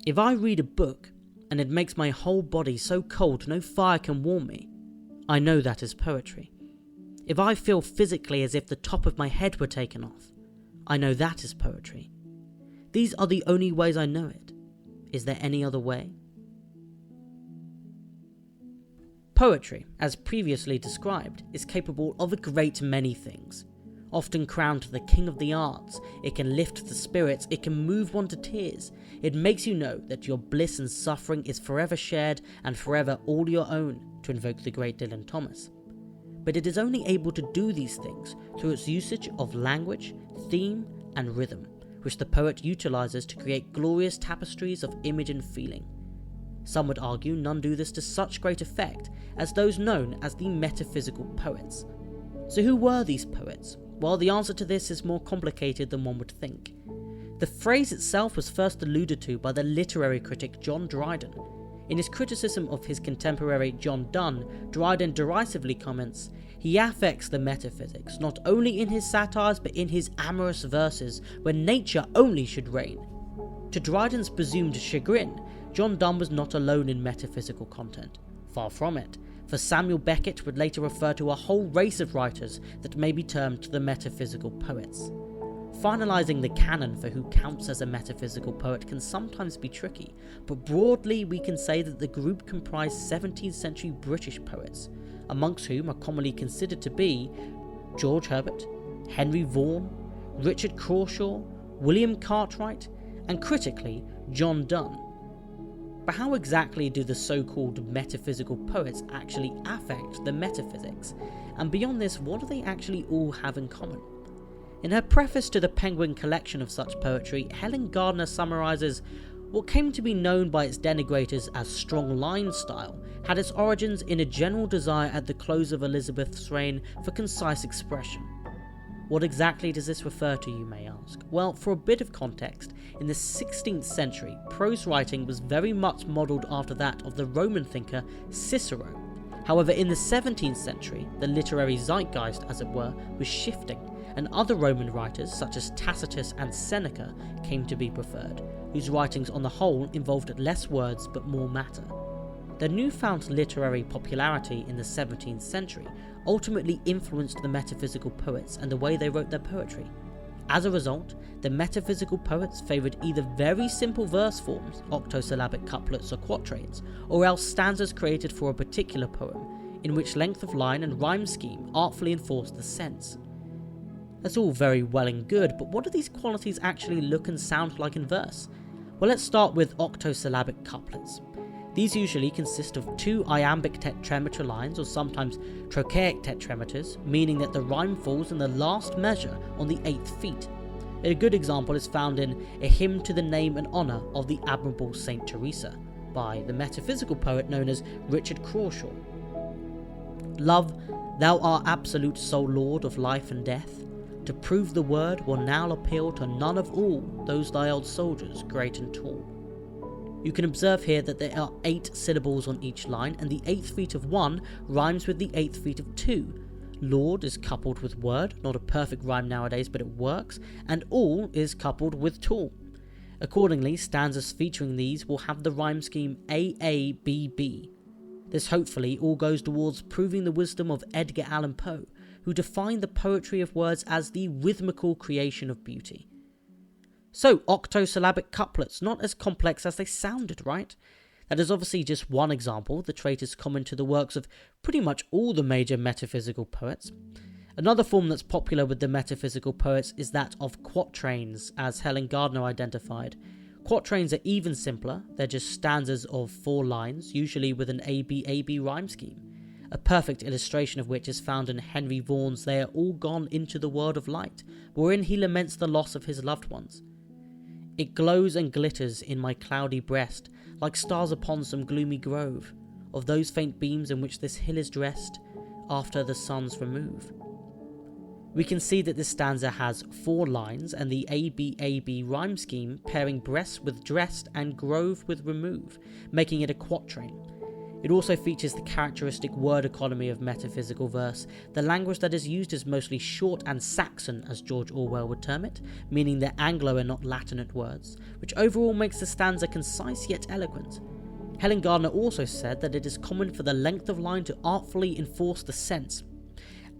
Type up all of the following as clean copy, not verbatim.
If I read a book and it makes my whole body so cold no fire can warm me, I know that is poetry. If I feel physically as if the top of my head were taken off, I know that is poetry. These are the only ways I know it. Is there any other way? Poetry, as previously described, is capable of a great many things. Often crowned the king of the arts, it can lift the spirits, it can move one to tears. It makes you know that your bliss and suffering is forever shared and forever all your own, to invoke the great Dylan Thomas. But it is only able to do these things through its usage of language, theme, and rhythm, which the poet utilizes to create glorious tapestries of image and feeling. Some would argue none do this to such great effect as those known as the Metaphysical Poets. So who were these poets? Well, the answer to this is more complicated than one would think. The phrase itself was first alluded to by the literary critic John Dryden. In his criticism of his contemporary John Donne, Dryden derisively comments, "He affects the metaphysics, not only in his satires but in his amorous verses, when nature only should reign." To Dryden's presumed chagrin, John Donne was not alone in metaphysical content. Far from it, for Samuel Beckett would later refer to a whole race of writers that may be termed the metaphysical poets. Finalising the canon for who counts as a metaphysical poet can sometimes be tricky, but broadly we can say that the group comprised 17th century British poets, amongst whom are commonly considered to be George Herbert, Henry Vaughan, Richard Crawshaw, William Cartwright, and critically, John Donne. But how exactly do the so-called metaphysical poets actually affect the metaphysics? And beyond this, what do they actually all have in common? In her preface to the Penguin collection of such poetry, Helen Gardner summarises what came to be known by its denigrators as strong line style had its origins in a general desire at the close of Elizabeth's reign for concise expression. What exactly does this refer to, you may ask? Well, for a bit of context, in the 16th century, prose writing was very much modelled after that of the Roman thinker Cicero. However, in the 17th century, the literary zeitgeist, as it were, was shifting, and other Roman writers, such as Tacitus and Seneca, came to be preferred, whose writings on the whole involved less words but more matter. Their newfound literary popularity in the 17th century ultimately influenced the metaphysical poets and the way they wrote their poetry. As a result, the metaphysical poets favoured either very simple verse forms, octosyllabic couplets or quatrains, or else stanzas created for a particular poem, in which length of line and rhyme scheme artfully enforced the sense. That's all very well and good, but what do these qualities actually look and sound like in verse? Well, let's start with octosyllabic couplets. These usually consist of two iambic tetrameter lines, or sometimes trochaic tetrameters, meaning that the rhyme falls in the last measure on the 8th feet. A good example is found in A Hymn to the Name and Honour of the Admirable Saint Teresa, by the metaphysical poet known as Richard Crawshaw. Love, thou art absolute sole lord of life and death. To prove the word will now appeal to none of all those thy old soldiers, great and tall. You can observe here that there are 8 syllables on each line, and the 8th feet of 1 rhymes with the 8th feet of 2. Lord is coupled with word, not a perfect rhyme nowadays, but it works, and all is coupled with tall. Accordingly, stanzas featuring these will have the rhyme scheme AABB. This hopefully all goes towards proving the wisdom of Edgar Allan Poe, who defined the poetry of words as the rhythmical creation of beauty. So, octosyllabic couplets, not as complex as they sounded, right? That is obviously just one example. The trait is common to the works of pretty much all the major metaphysical poets. Another form that's popular with the metaphysical poets is that of quatrains, as Helen Gardner identified. Quatrains are even simpler. They're just stanzas of 4 lines, usually with an ABAB rhyme scheme. A perfect illustration of which is found in Henry Vaughan's They Are All Gone Into the World of Light, wherein he laments the loss of his loved ones. It glows and glitters in my cloudy breast, like stars upon some gloomy grove, of those faint beams in which this hill is dressed, after the sun's remove. We can see that this stanza has 4 lines, and the ABAB rhyme scheme pairing breast with dressed and grove with remove, making it a quatrain. It also features the characteristic word economy of metaphysical verse. The language that is used is mostly short and Saxon, as George Orwell would term it, meaning they're Anglo and not Latinate words, which overall makes the stanza concise yet eloquent. Helen Gardner also said that it is common for the length of line to artfully enforce the sense.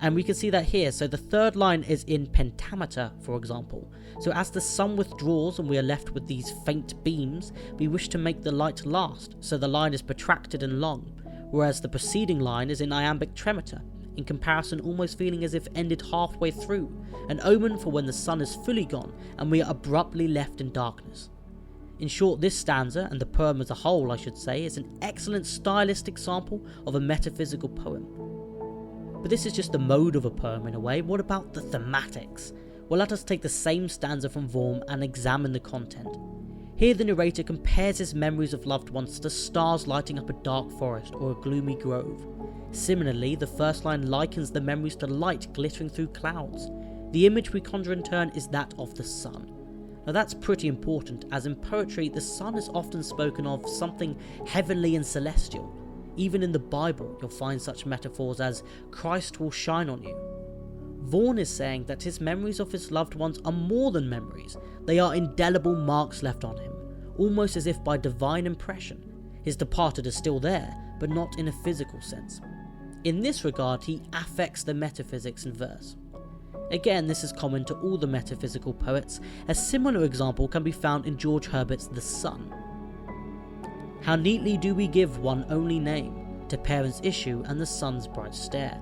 And we can see that here. So the third line is in pentameter, for example. So as the sun withdraws and we are left with these faint beams, we wish to make the light last, so the line is protracted and long, whereas the preceding line is in iambic tremeter, in comparison almost feeling as if ended halfway through, an omen for when the sun is fully gone and we are abruptly left in darkness. In short, this stanza, and the poem as a whole I should say, is an excellent stylistic sample of a metaphysical poem. But this is just the mode of a poem in a way. What about the thematics? Well, let us take the same stanza from Worm and examine the content. Here the narrator compares his memories of loved ones to stars lighting up a dark forest or a gloomy grove. Similarly, the first line likens the memories to light glittering through clouds. The image we conjure in turn is that of the sun. Now that's pretty important, as in poetry the sun is often spoken of something heavenly and celestial. Even in the Bible, you'll find such metaphors as Christ will shine on you. Vaughan is saying that his memories of his loved ones are more than memories. They are indelible marks left on him, almost as if by divine impression. His departed is still there, but not in a physical sense. In this regard, he affects the metaphysics in verse. Again, this is common to all the metaphysical poets. A similar example can be found in George Herbert's The Sun. How neatly do we give one only name to parents' issue and the sun's bright stare.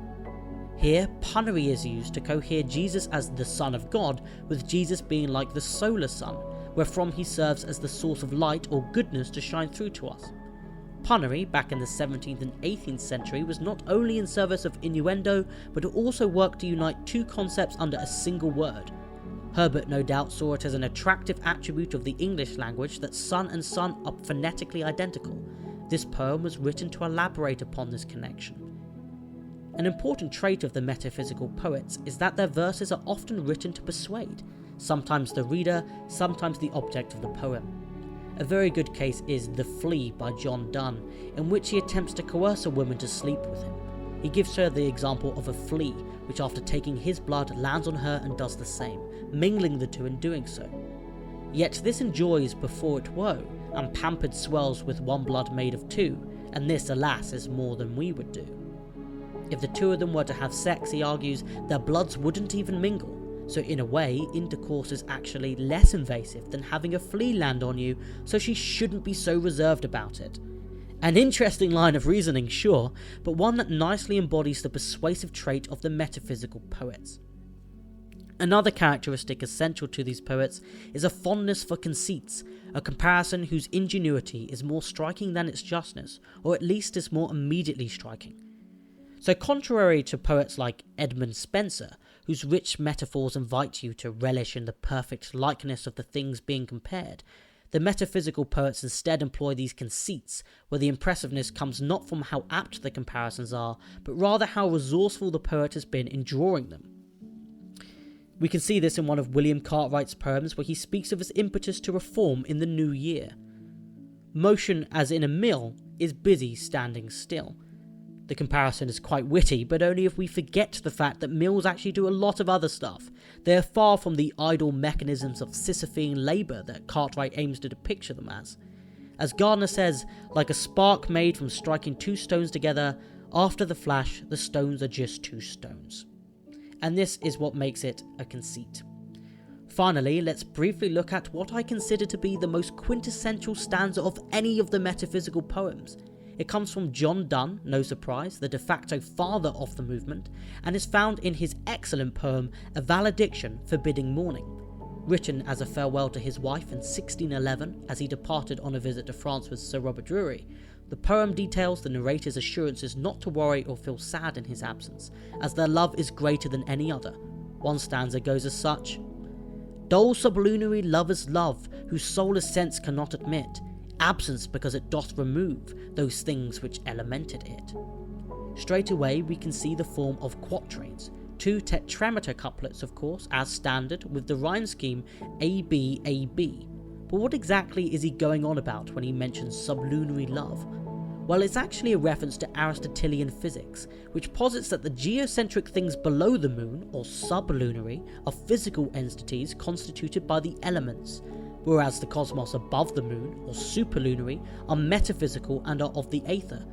Here, punnery is used to cohere Jesus as the Son of God, with Jesus being like the solar sun, wherefrom he serves as the source of light or goodness to shine through to us. Punnery, back in the 17th and 18th century, was not only in service of innuendo, but it also worked to unite two concepts under a single word. Herbert no doubt saw it as an attractive attribute of the English language that sun and sun are phonetically identical. This poem was written to elaborate upon this connection. An important trait of the metaphysical poets is that their verses are often written to persuade, sometimes the reader, sometimes the object of the poem. A very good case is The Flea by John Donne, in which he attempts to coerce a woman to sleep with him. He gives her the example of a flea, which after taking his blood lands on her and does the same, mingling the two in doing so. Yet this enjoys before it woe, and pampered swells with one blood made of two, and this, alas, is more than we would do. If the two of them were to have sex, he argues, their bloods wouldn't even mingle, so in a way, intercourse is actually less invasive than having a flea land on you, so she shouldn't be so reserved about it. An interesting line of reasoning, sure, but one that nicely embodies the persuasive trait of the metaphysical poets. Another characteristic essential to these poets is a fondness for conceits, a comparison whose ingenuity is more striking than its justness, or at least is more immediately striking. So contrary to poets like Edmund Spenser, whose rich metaphors invite you to relish in the perfect likeness of the things being compared, the metaphysical poets instead employ these conceits, where the impressiveness comes not from how apt the comparisons are, but rather how resourceful the poet has been in drawing them. We can see this in one of William Cartwright's poems, where he speaks of his impetus to reform in the new year. Motion, as in a mill, is busy standing still. The comparison is quite witty, but only if we forget the fact that mills actually do a lot of other stuff. They are far from the idle mechanisms of Sisyphean labour that Cartwright aims to depict them as. As Gardner says, like a spark made from striking two stones together, after the flash, the stones are just two stones. And this is what makes it a conceit. Finally, let's briefly look at what I consider to be the most quintessential stanza of any of the metaphysical poems. It comes from John Donne, no surprise, the de facto father of the movement, and is found in his excellent poem A Valediction Forbidding Mourning. Written as a farewell to his wife in 1611 as he departed on a visit to France with Sir Robert Drury, the poem details the narrator's assurances not to worry or feel sad in his absence, as their love is greater than any other. One stanza goes as such: Dull sublunary love is love, whose soulless sense cannot admit absence, because it doth remove those things which elemented it. Straight away we can see the form of quatrains, two tetrameter couplets of course, as standard, with the rhyme scheme AB AB. But what exactly is he going on about when he mentions sublunary love? Well, it's actually a reference to Aristotelian physics, which posits that the geocentric things below the moon, or sublunary, are physical entities constituted by the elements, whereas the cosmos above the moon, or superlunary, are metaphysical and are of the aether.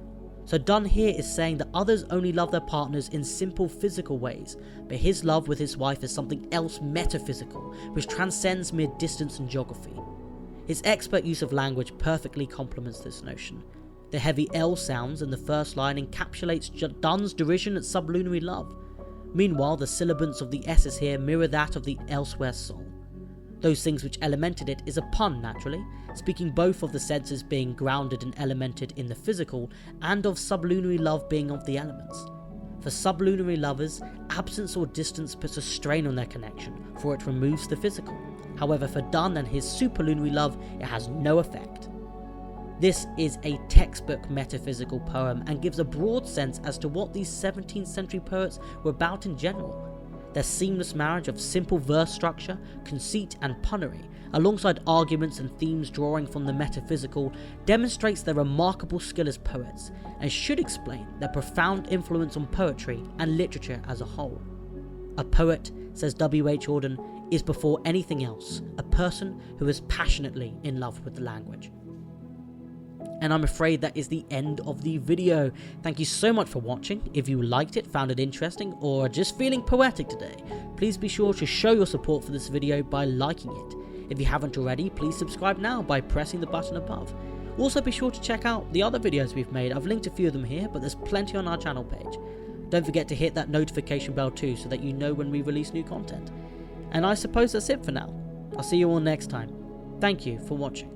So Donne here is saying that others only love their partners in simple physical ways, but his love with his wife is something else metaphysical, which transcends mere distance and geography. His expert use of language perfectly complements this notion. The heavy L sounds in the first line encapsulates Donne's derision at sublunary love. Meanwhile, the sibilants of the S's here mirror that of the elsewhere soul. Those things which elemented it is a pun, naturally, speaking both of the senses being grounded and elemented in the physical, and of sublunary love being of the elements. For sublunary lovers, absence or distance puts a strain on their connection, for it removes the physical. However, for Donne and his superlunary love, it has no effect. This is a textbook metaphysical poem and gives a broad sense as to what these 17th century poets were about in general. Their seamless marriage of simple verse structure, conceit and punnery, alongside arguments and themes drawing from the metaphysical, demonstrates their remarkable skill as poets, and should explain their profound influence on poetry and literature as a whole. A poet, says W.H. Auden, is before anything else a person who is passionately in love with the language. And I'm afraid that is the end of the video. Thank you so much for watching. If you liked it, found it interesting, or are just feeling poetic today, please be sure to show your support for this video by liking it. If you haven't already, please subscribe now by pressing the button above. Also be sure to check out the other videos we've made. I've linked a few of them here, but there's plenty on our channel page. Don't forget to hit that notification bell too, so that you know when we release new content. And I suppose that's it for now. I'll see you all next time. Thank you for watching.